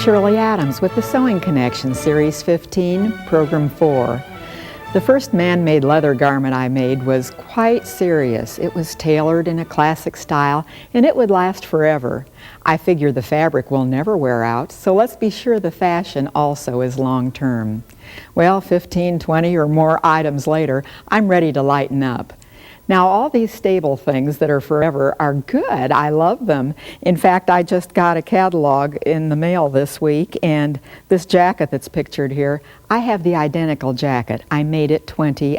Shirley Adams with the Sewing Connection, Series 15, Program 4. The first man-made leather garment I made was quite serious. It was tailored in a classic style, and it would last forever. I figure the fabric will never wear out, so let's be sure the fashion also is long-term. Well, 15, 20, or more items later, I'm ready to lighten up. Now, all these stable things that are forever are good. I love them. In fact, I just got a catalog in the mail this week, and this jacket that's pictured here, I have the identical jacket. I made it 20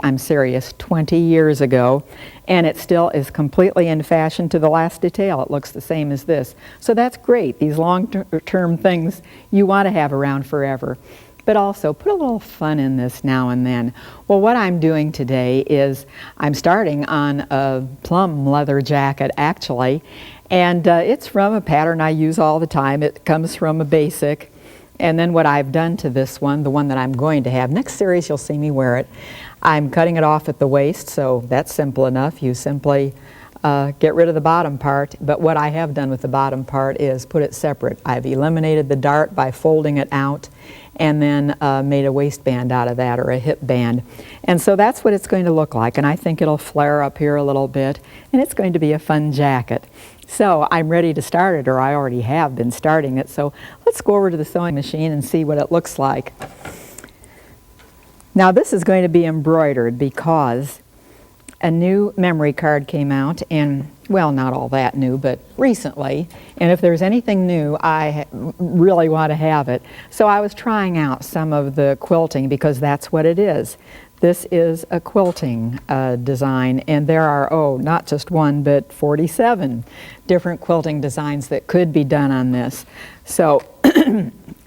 years ago, and it still is completely in fashion to the last detail. It looks the same as this. So that's great. These long-term things you want to have around forever. But also put a little fun in this now and then. Well, what I'm doing today is I'm starting on a plum leather jacket, actually, and it's from a pattern I use all the time. It comes from a basic, and then what I've done to this one, the one that I'm going to have, next series you'll see me wear it, I'm cutting it off at the waist, so that's simple enough. You simply get rid of the bottom part, but what I have done with the bottom part is put it separate. I've eliminated the dart by folding it out, and then made a waistband out of that, or a hip band. And so that's what it's going to look like, and I think it'll flare up here a little bit, and it's going to be a fun jacket. So I'm ready to start it, or I already have been starting it, so let's go over to the sewing machine and see what it looks like. Now this is going to be embroidered because a new memory card came out, and well, not all that new, but recently, and if there's anything new, I really want to have it. So I was trying out some of the quilting, because that's what it is. This is a quilting design, and there are, oh, not just one, but 47 different quilting designs that could be done on this. So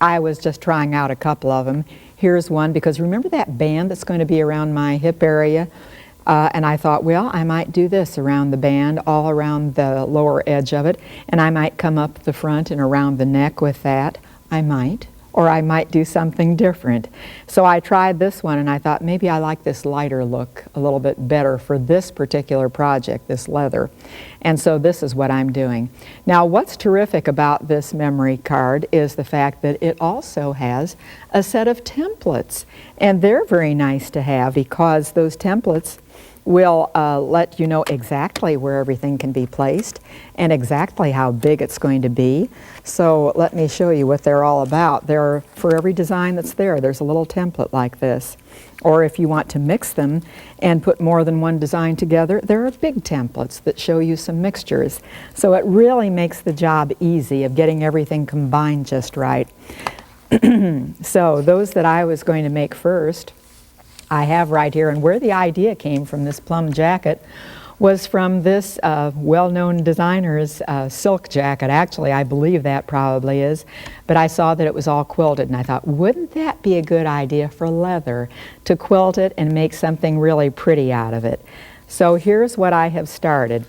I was just trying out a couple of them. Here's one, because remember that band that's going to be around my hip area? And I thought, well, I might do this around the band, all around the lower edge of it, and I might come up the front and around the neck with that. I might. Or I might do something different. So I tried this one, and I thought maybe I like this lighter look a little bit better for this particular project, this leather. And so this is what I'm doing. Now, what's terrific about this memory card is the fact that it also has a set of templates. And they're very nice to have, because those templates will let you know exactly where everything can be placed and exactly how big it's going to be. So let me show you what they're all about. They're, for every design that's there, there's a little template like this. Or if you want to mix them and put more than one design together, there are big templates that show you some mixtures. So it really makes the job easy of getting everything combined just right. So those that I was going to make first, I have right here, and where the idea came from, this plum jacket, was from this well-known designer's silk jacket. Actually, I believe that probably is, but I saw that it was all quilted, and I thought, wouldn't that be a good idea for leather, to quilt it and make something really pretty out of it? So here's what I have started.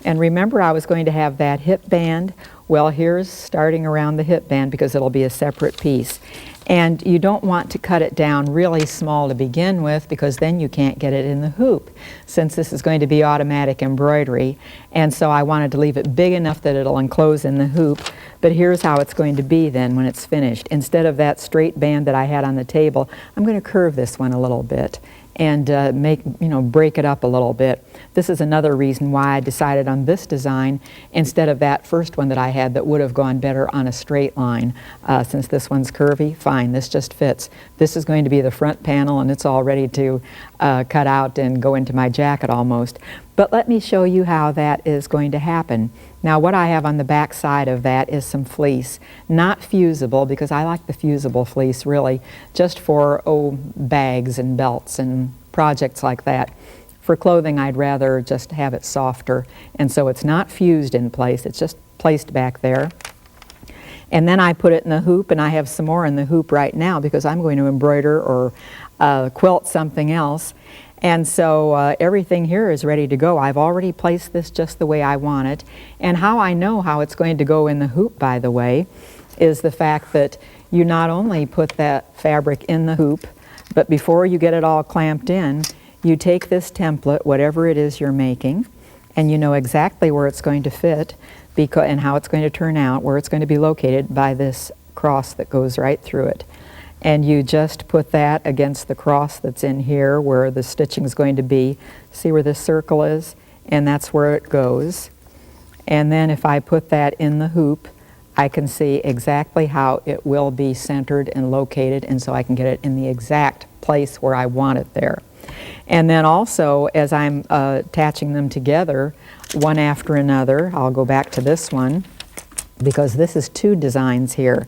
And remember, I was going to have that hip band. Well, here's starting around the hip band, because it'll be a separate piece. And you don't want to cut it down really small to begin with, because then you can't get it in the hoop, since this is going to be automatic embroidery. And so I wanted to leave it big enough that it'll enclose in the hoop. But here's how it's going to be then when it's finished. Instead of that straight band that I had on the table, I'm going to curve this one a little bit and break it up a little bit. This is another reason why I decided on this design instead of that first one that I had that would have gone better on a straight line. Since this one's curvy, fine, this just fits. This is going to be the front panel, and it's all ready to cut out and go into my jacket almost. But let me show you how that is going to happen. Now, what I have on the back side of that is some fleece, not fusible, because I like the fusible fleece really just for bags and belts and projects like that. For clothing, I'd rather just have it softer, and so it's not fused in place, it's just placed back there. And then I put it in the hoop, and I have some more in the hoop right now because I'm going to embroider or quilt something else. And so everything here is ready to go. I've already placed this just the way I want it. And how I know how it's going to go in the hoop, by the way, is the fact that you not only put that fabric in the hoop, but before you get it all clamped in, you take this template, whatever it is you're making, and you know exactly where it's going to fit and how it's going to turn out, where it's going to be located by this cross that goes right through it. And you just put that against the cross that's in here where the stitching is going to be. See where this circle is? And that's where it goes. And then if I put that in the hoop, I can see exactly how it will be centered and located, and so I can get it in the exact place where I want it there. And then also, as I'm attaching them together, one after another, I'll go back to this one, because this is two designs here.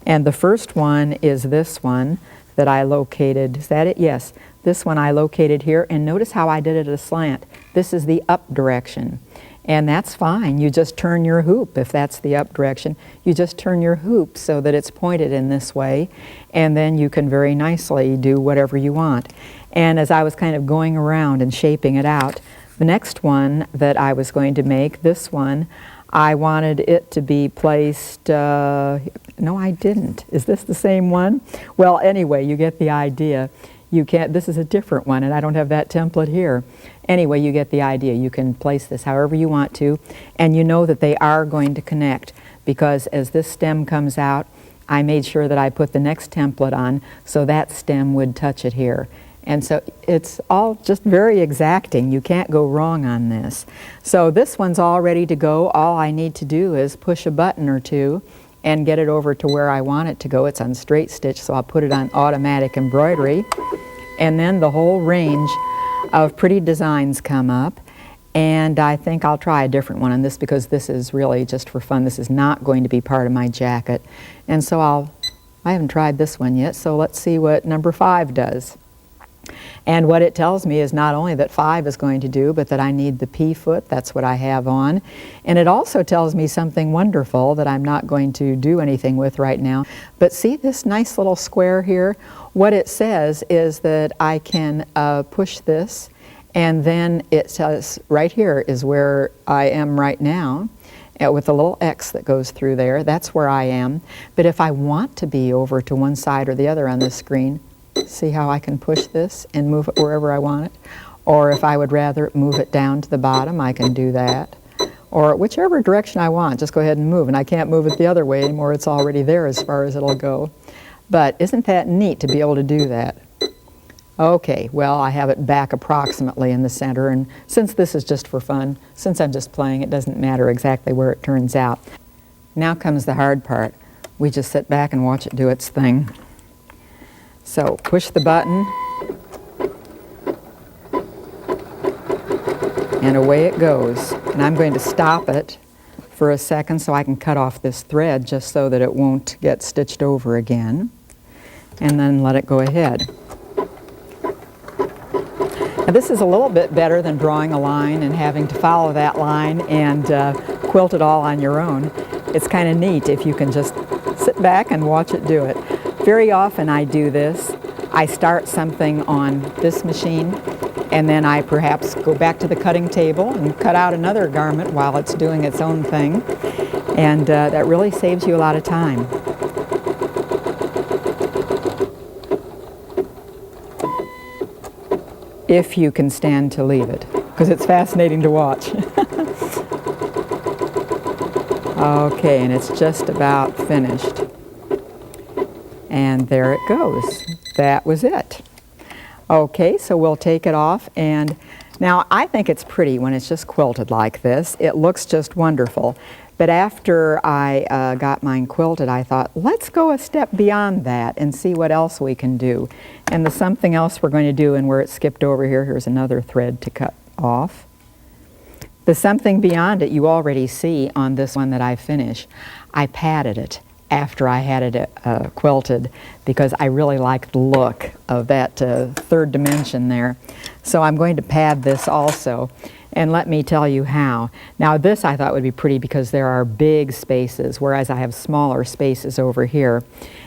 And the first one is this one that I located. Is that it? Yes. This one I located here, and notice how I did it at a slant. This is the up direction. And that's fine. You just turn your hoop if that's the up direction. You just turn your hoop so that it's pointed in this way, and then you can very nicely do whatever you want. And as I was kind of going around and shaping it out, the next one that I was going to make, this one, I wanted it to be placed, no I didn't. Is this the same one? Well, anyway, you get the idea. You can't, this is a different one, and I don't have that template here. Anyway, you get the idea. You can place this however you want to, and you know that they are going to connect, because as this stem comes out, I made sure that I put the next template on so that stem would touch it here. And so it's all just very exacting. You can't go wrong on this. So this one's all ready to go. All I need to do is push a button or two and get it over to where I want it to go. It's on straight stitch, so I'll put it on automatic embroidery. And then the whole range of pretty designs come up. And I think I'll try a different one on this, because this is really just for fun. This is not going to be part of my jacket. And so I haven't tried this one yet, so let's see what number 5 does. And what it tells me is not only that 5 is going to do, but that I need the P foot. That's what I have on. And it also tells me something wonderful that I'm not going to do anything with right now. But see this nice little square here? What it says is that I can push this, and then it says right here is where I am right now, with a little X that goes through there. That's where I am. But if I want to be over to one side or the other on this screen, see how I can push this and move it wherever I want it? Or if I would rather move it down to the bottom, I can do that. Or whichever direction I want, just go ahead and move. And I can't move it the other way anymore. It's already there as far as it'll go. But isn't that neat to be able to do that? Okay, well, I have it back approximately in the center. And since this is just for fun, since I'm just playing, it doesn't matter exactly where it turns out. Now comes the hard part. We just sit back and watch it do its thing. So push the button, and away it goes. And I'm going to stop it for a second so I can cut off this thread just so that it won't get stitched over again, and then let it go ahead. Now this is a little bit better than drawing a line and having to follow that line and quilt it all on your own. It's kind of neat if you can just sit back and watch it do it. Very often I do this. I start something on this machine, and then I perhaps go back to the cutting table and cut out another garment while it's doing its own thing. And that really saves you a lot of time. If you can stand to leave it, because it's fascinating to watch. Okay, and it's just about finished. And there it goes. That was it. Okay, so we'll take it off, and now I think it's pretty when it's just quilted like this. It looks just wonderful. But after I got mine quilted, I thought, let's go a step beyond that and see what else we can do. And the something else we're going to do, and where it skipped over here, here's another thread to cut off. The something beyond it you already see on this one that I finished. I padded it after I had it quilted, because I really like the look of that third dimension there. So I'm going to pad this also, and let me tell you how. Now this I thought would be pretty because there are big spaces, whereas I have smaller spaces over here.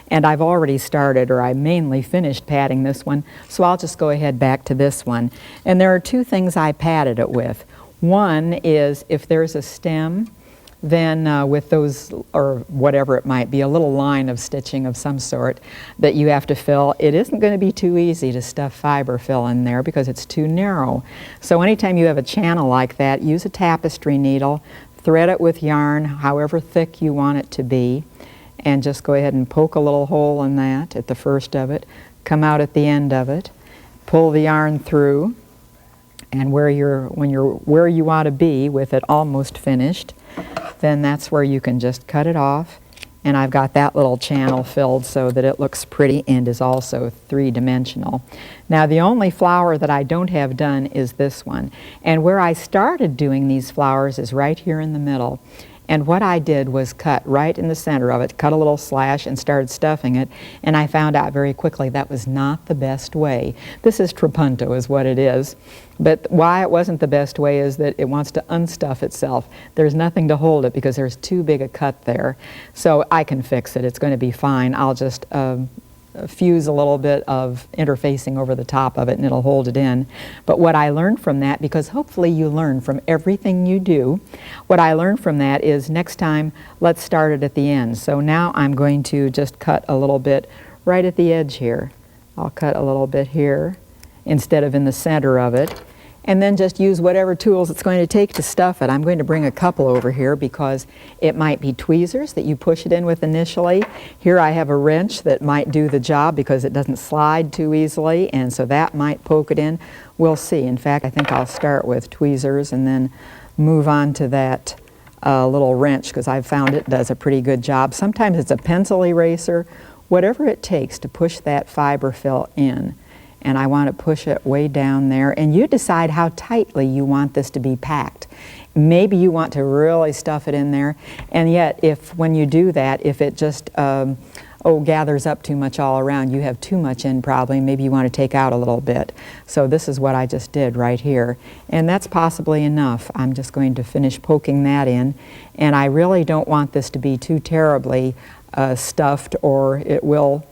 And I've already started, or I mainly finished padding this one, so I'll just go ahead back to this one. And there are two things I padded it with. One is if there's a stem, then with those, or whatever it might be, a little line of stitching of some sort that you have to fill, it isn't going to be too easy to stuff fiber fill in there because it's too narrow. So anytime you have a channel like that, use a tapestry needle, thread it with yarn however thick you want it to be, and just go ahead and poke a little hole in that at the first of it, come out at the end of it, pull the yarn through, and when you're where you want to be with it almost finished, then that's where you can just cut it off. And I've got that little channel filled so that it looks pretty and is also three-dimensional. Now the only flower that I don't have done is this one. And where I started doing these flowers is right here in the middle. And what I did was cut right in the center of it, cut a little slash and started stuffing it, and I found out very quickly that was not the best way. This is trapunto is what it is, but why it wasn't the best way is that it wants to unstuff itself. There's nothing to hold it because there's too big a cut there. So I can fix it, it's going to be fine. I'll just fuse a little bit of interfacing over the top of it and it'll hold it in. But what I learned from that, because hopefully you learn from everything you do, what I learned from that is next time let's start it at the end. So now I'm going to just cut a little bit right at the edge here. I'll cut a little bit here instead of in the center of it, and then just use whatever tools it's going to take to stuff it. I'm going to bring a couple over here because it might be tweezers that you push it in with initially. Here I have a wrench that might do the job because it doesn't slide too easily, and so that might poke it in. We'll see. In fact, I think I'll start with tweezers and then move on to that little wrench because I've found it does a pretty good job. Sometimes it's a pencil eraser, whatever it takes to push that fiber fill in. And I want to push it way down there, and you decide how tightly you want this to be packed. Maybe you want to really stuff it in there, and yet when you do that, if it just gathers up too much all around, you have too much in probably, maybe you want to take out a little bit. So this is what I just did right here, and that's possibly enough. I'm just going to finish poking that in, and I really don't want this to be too terribly stuffed or it will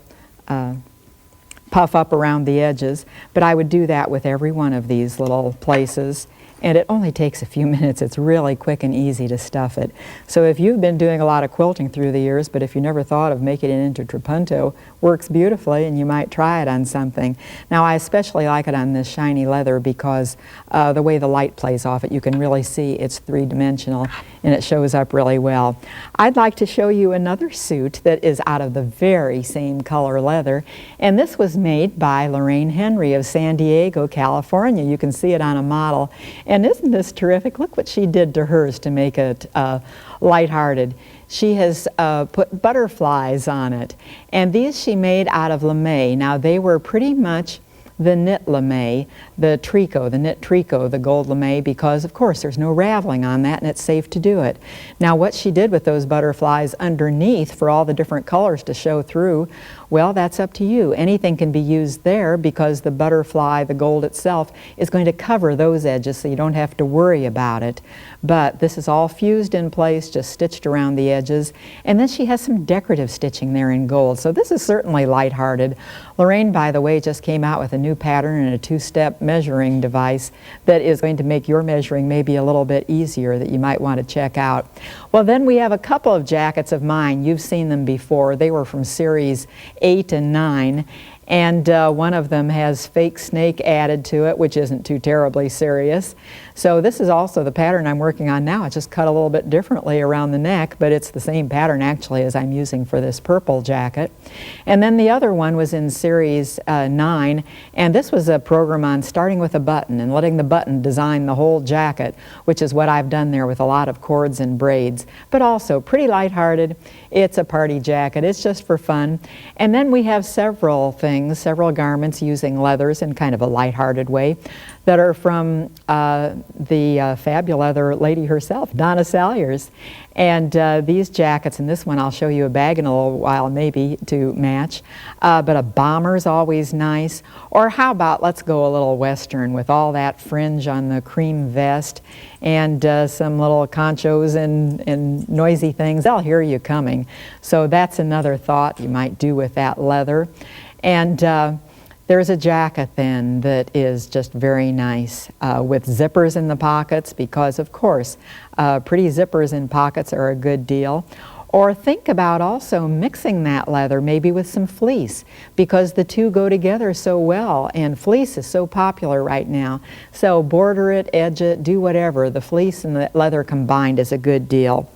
puff up around the edges, but I would do that with every one of these little places, and it only takes a few minutes. It's really quick and easy to stuff it. So if you've been doing a lot of quilting through the years, but if you never thought of making it into trapunto, works beautifully and you might try it on something. Now I especially like it on this shiny leather because the way the light plays off it, you can really see it's three-dimensional and it shows up really well. I'd like to show you another suit that is out of the very same color leather, and this was made by Lorraine Henry of San Diego, California. You can see it on a model. And isn't this terrific? Look what she did to hers to make it lighthearted. She has put butterflies on it, and these she made out of lame. Now they were pretty much the knit lame, the tricot, the knit tricot, the gold lame, because of course there's no raveling on that and it's safe to do it. Now what she did with those butterflies underneath for all the different colors to show through, well, that's up to you. Anything can be used there because the butterfly, the gold itself, is going to cover those edges so you don't have to worry about it. But this is all fused in place, just stitched around the edges, and then she has some decorative stitching there in gold. So this is certainly lighthearted. Lorraine, by the way, just came out with a new pattern and a two-step measuring device that is going to make your measuring maybe a little bit easier that you might want to check out. Well, then we have a couple of jackets of mine. You've seen them before. They were from series 8 and 9. And one of them has fake snake added to it, which isn't too terribly serious. So this is also the pattern I'm working on now. It's just cut a little bit differently around the neck, but it's the same pattern actually as I'm using for this purple jacket. And then the other one was in series 9, and this was a program on starting with a button and letting the button design the whole jacket, which is what I've done there with a lot of cords and braids, but also pretty lighthearted. It's a party jacket. It's just for fun. And then we have several things, several garments using leathers in kind of a lighthearted way that are from the Fabuleather lady herself, Donna Salyers. And these jackets, and this one I'll show you a bag in a little while maybe to match, but a bomber's always nice. Or how about let's go a little western with all that fringe on the cream vest and some little conchos and noisy things. They'll hear you coming. So that's another thought you might do with that leather. And there's a jacket then that is just very nice with zippers in the pockets because, of course, pretty zippers in pockets are a good deal. Or think about also mixing that leather maybe with some fleece because the two go together so well, and fleece is so popular right now. So border it, edge it, do whatever. The fleece and the leather combined is a good deal.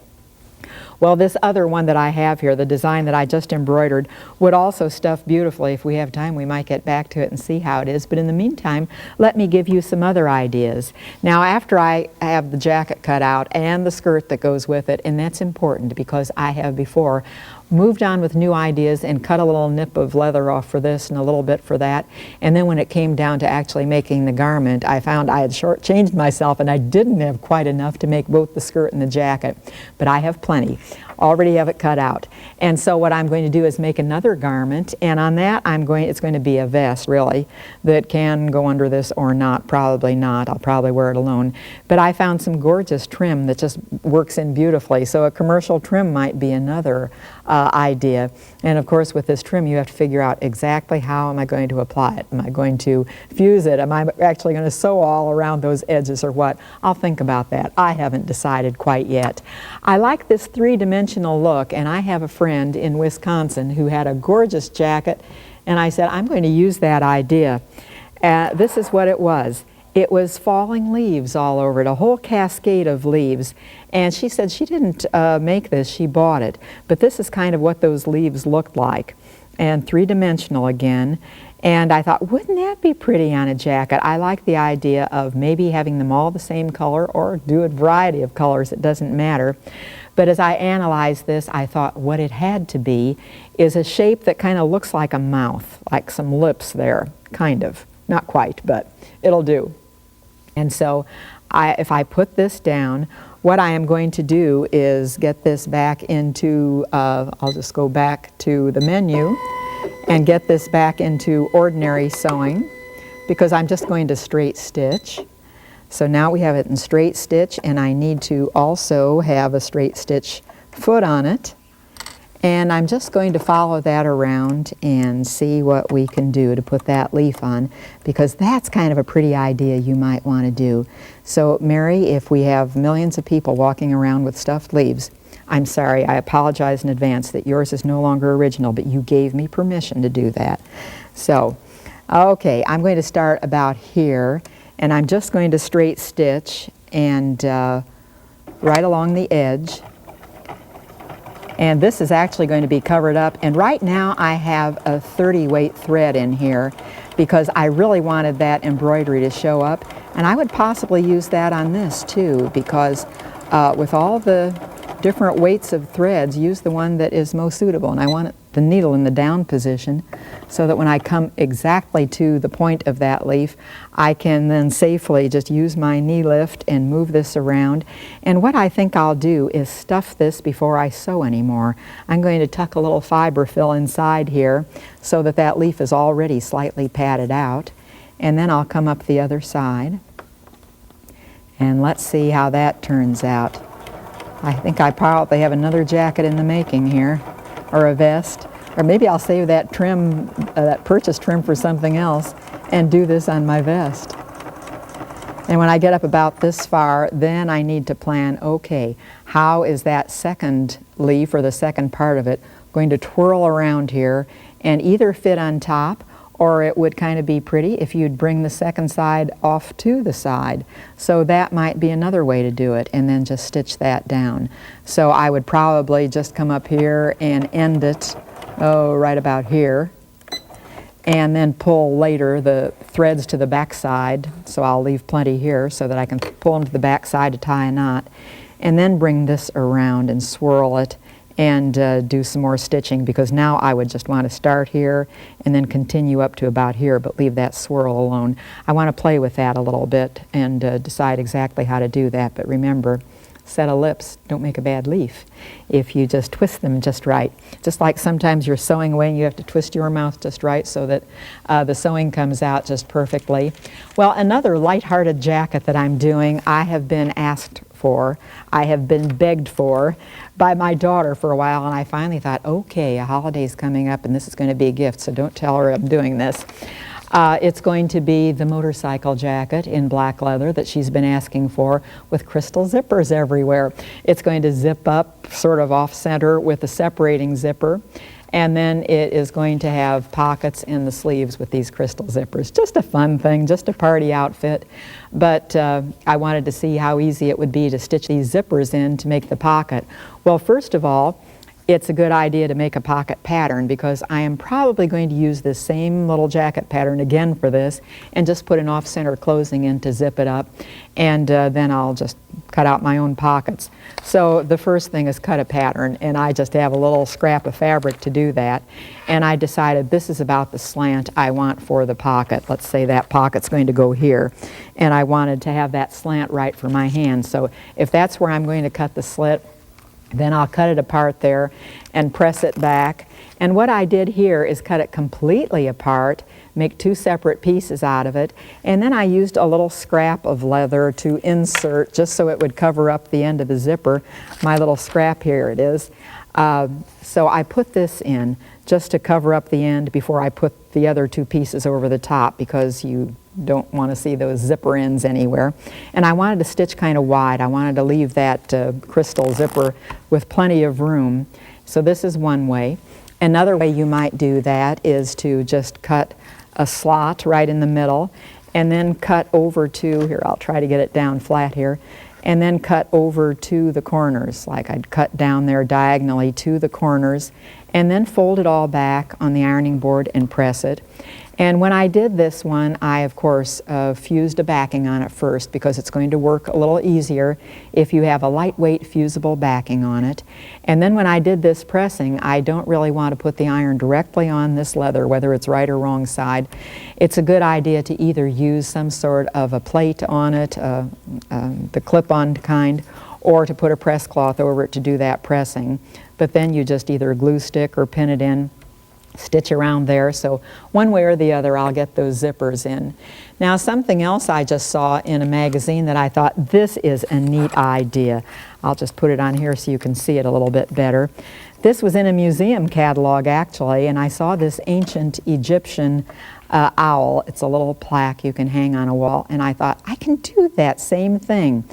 Well, this other one that I have here, the design that I just embroidered, would also stuff beautifully. If we have time, we might get back to it and see how it is. But in the meantime, let me give you some other ideas. Now, after I have the jacket cut out and the skirt that goes with it, and that's important because I have before moved on with new ideas and cut a little nip of leather off for this and a little bit for that. And then when it came down to actually making the garment, I found I had shortchanged myself and I didn't have quite enough to make both the skirt and the jacket. But I have plenty. Already have it cut out. And so what I'm going to do is make another garment, and on that it's going to be a vest, really, that can go under this or not. Probably not. I'll probably wear it alone. But I found some gorgeous trim that just works in beautifully. So a commercial trim might be another idea. And of course with this trim you have to figure out exactly how am I going to apply it. Am I going to fuse it? Am I actually going to sew all around those edges or what? I'll think about that. I haven't decided quite yet. I like this three-dimensional look, and I have a friend in Wisconsin who had a gorgeous jacket, and I said I'm going to use that idea. This is what it was. It was falling leaves all over it, a whole cascade of leaves. And she said she didn't make this, she bought it. But this is kind of what those leaves looked like. And three-dimensional again. And I thought, wouldn't that be pretty on a jacket? I like the idea of maybe having them all the same color or do a variety of colors, it doesn't matter. But as I analyzed this, I thought what it had to be is a shape that kind of looks like a mouth, like some lips there, kind of. Not quite, but it'll do. And so if I put this down, what I am going to do is get this back into, I'll just go back to the menu and get this back into ordinary sewing because I'm just going to straight stitch. So now we have it in straight stitch, and I need to also have a straight stitch foot on it. And I'm just going to follow that around and see what we can do to put that leaf on, because that's kind of a pretty idea you might want to do. So Mary, if we have millions of people walking around with stuffed leaves, I'm sorry, I apologize in advance that yours is no longer original, but you gave me permission to do that. So, okay, I'm going to start about here, and I'm just going to straight stitch and right along the edge. And this is actually going to be covered up, and right now I have a 30 weight thread in here because I really wanted that embroidery to show up, and I would possibly use that on this too, because with all the different weights of threads, use the one that is most suitable. And I want the needle in the down position so that when I come exactly to the point of that leaf, I can then safely just use my knee lift and move this around. And what I think I'll do is stuff this before I sew anymore. I'm going to tuck a little fiber fill inside here so that that leaf is already slightly padded out. And then I'll come up the other side. And let's see how that turns out. I think I probably have another jacket in the making here, or a vest, or maybe I'll save that trim, that purchase trim for something else and do this on my vest. And when I get up about this far, then I need to plan, okay, how is that second leaf or the second part of it going to twirl around here and either fit on top, or it would kind of be pretty if you'd bring the second side off to the side. So that might be another way to do it, and then just stitch that down. So I would probably just come up here and end it, right about here, and then pull later the threads to the back side. So I'll leave plenty here so that I can pull them to the back side to tie a knot, and then bring this around and swirl it and do some more stitching, because now I would just want to start here and then continue up to about here, but leave that swirl alone. I want to play with that a little bit and decide exactly how to do that. But remember, set of lips don't make a bad leaf if you just twist them just right. Just like sometimes you're sewing away and you have to twist your mouth just right so that the sewing comes out just perfectly. Well, another light-hearted jacket that I'm doing, I have been asked for, I have been begged for by my daughter for a while, and I finally thought, okay, a holiday's coming up and this is going to be a gift, so don't tell her I'm doing this. It's going to be the motorcycle jacket in black leather that she's been asking for, with crystal zippers everywhere. It's going to zip up sort of off center with a separating zipper, And then it is going to have pockets in the sleeves with these crystal zippers. Just a fun thing, just a party outfit. But I wanted to see how easy it would be to stitch these zippers in to make the pocket. Well, first of all, it's a good idea to make a pocket pattern, because I am probably going to use this same little jacket pattern again for this and just put an off-center closing in to zip it up, and then I'll just cut out my own pockets. So the first thing is cut a pattern, and I just have a little scrap of fabric to do that, and I decided this is about the slant I want for the pocket. Let's say that pocket's going to go here, and I wanted to have that slant right for my hand. So if that's where I'm going to cut the slit, then I'll cut it apart there and press it back. And what I did here is cut it completely apart, make two separate pieces out of it, and then I used a little scrap of leather to insert just so it would cover up the end of the zipper. My little scrap, here it is. So I put this in just to cover up the end before I put the other two pieces over the top, because you don't want to see those zipper ends anywhere. And I wanted to stitch kind of wide. I wanted to leave that crystal zipper with plenty of room. So this is one way. Another way you might do that is to just cut a slot right in the middle, and then cut over to, here, I'll try to get it down flat here, and then cut over to the corners, like I'd cut down there diagonally to the corners, and then fold it all back on the ironing board and press it. And when I did this one, I of course fused a backing on it first, because it's going to work a little easier if you have a lightweight fusible backing on it. And then when I did this pressing, I don't really want to put the iron directly on this leather, whether it's right or wrong side. It's a good idea to either use some sort of a plate on it, the clip-on kind, or to put a press cloth over it to do that pressing. But then you just either glue stick or pin it in, stitch around there. So one way or the other, I'll get those zippers in. Now, something else I just saw in a magazine that I thought, this is a neat idea. I'll just put it on here so you can see it a little bit better. This was in a museum catalog, actually, and I saw this ancient Egyptian owl. It's a little plaque you can hang on a wall, and I thought, I can do that same thing.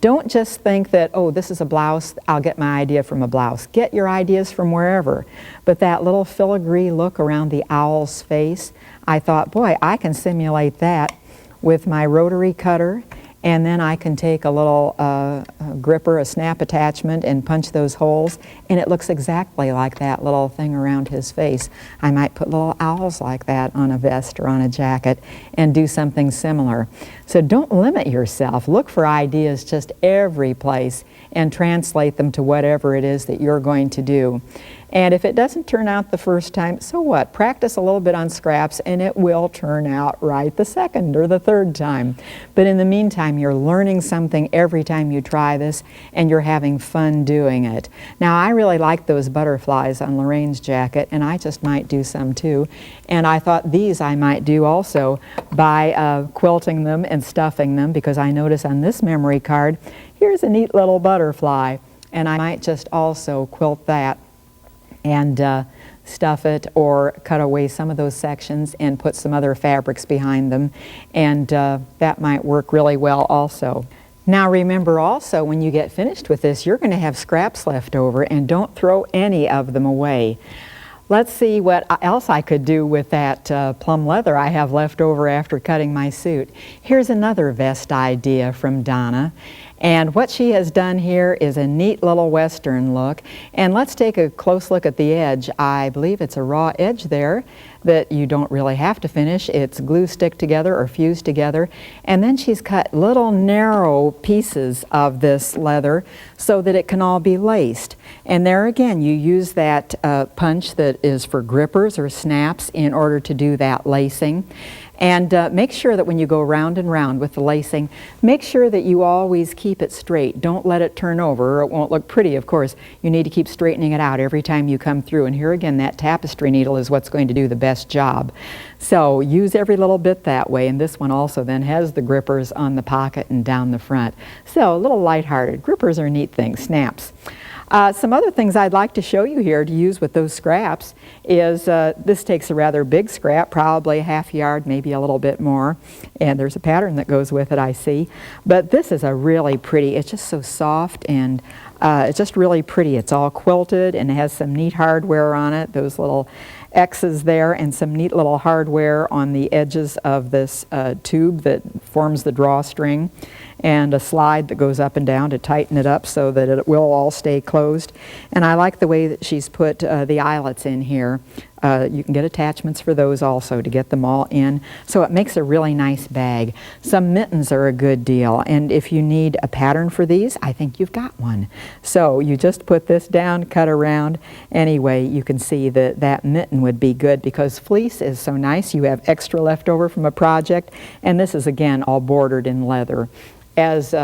Don't just think that, oh, this is a blouse, I'll get my idea from a blouse. Get your ideas from wherever. But that little filigree look around the owl's face, I thought, boy, I can simulate that with my rotary cutter, and then I can take a little gripper, a snap attachment, and punch those holes, and it looks exactly like that little thing around his face. I might put little owls like that on a vest or on a jacket and do something similar. So don't limit yourself. Look for ideas just every place and translate them to whatever it is that you're going to do. And if it doesn't turn out the first time, so what? Practice a little bit on scraps and it will turn out right the second or the third time. But in the meantime, you're learning something every time you try this, and you're having fun doing it. Now, I really like those butterflies on Lorraine's jacket, and I just might do some too. And I thought these I might do also by quilting them and stuffing them, because I notice on this memory card, here's a neat little butterfly, and I might just also quilt that and stuff it, or cut away some of those sections and put some other fabrics behind them, and that might work really well also. Now remember also, when you get finished with this, you're going to have scraps left over, and don't throw any of them away. Let's see what else I could do with that plum leather I have left over after cutting my suit. Here's another vest idea from Donna. And what she has done here is a neat little western look. And let's take a close look at the edge. I believe it's a raw edge there that you don't really have to finish. It's glue stick together or fused together. And then she's cut little narrow pieces of this leather so that it can all be laced. And there again, you use that punch that is for grippers or snaps in order to do that lacing. And make sure that when you go round and round with the lacing, make sure that you always keep it straight. Don't let it turn over, or it won't look pretty, of course. You need to keep straightening it out every time you come through. And here again, that tapestry needle is what's going to do the best job. So use every little bit that way. And this one also then has the grippers on the pocket and down the front. So a little lighthearted. Grippers are neat things, snaps. Some other things I'd like to show you here to use with those scraps is this takes a rather big scrap, probably a half yard, maybe a little bit more, and there's a pattern that goes with it, I see. But this is a really pretty, it's just so soft and It's just really pretty. It's all quilted and it has some neat hardware on it, those little X's there, and some neat little hardware on the edges of this tube that forms the drawstring, and a slide that goes up and down to tighten it up so that it will all stay closed. And I like the way that she's put the eyelets in here. You can get attachments for those also to get them all in. So it makes a really nice bag. Some mittens are a good deal, and if you need a pattern for these, I think you've got one. So you just put this down, cut around. Anyway, you can see that that mitten would be good because fleece is so nice. You have extra left over from a project, and this is again all bordered in leather. As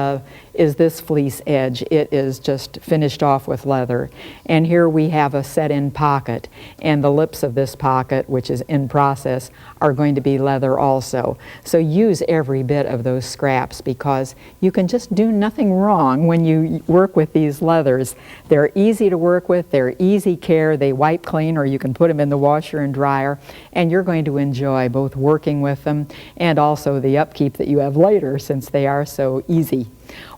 is this fleece edge. It is just finished off with leather. And here we have a set-in pocket, and the lips of this pocket, which is in process, are going to be leather also. So use every bit of those scraps because you can just do nothing wrong when you work with these leathers. They're easy to work with, they're easy care, they wipe clean, or you can put them in the washer and dryer, and you're going to enjoy both working with them and also the upkeep that you have later since they are so easy.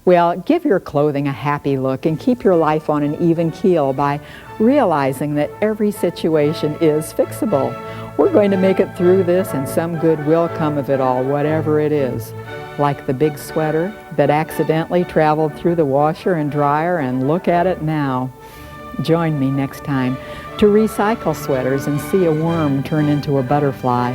Well, give your clothing a happy look and keep your life on an even keel by realizing that every situation is fixable. We're going to make it through this and some good will come of it all, whatever it is. Like the big sweater that accidentally traveled through the washer and dryer, and look at it now. Join me next time to recycle sweaters and see a worm turn into a butterfly.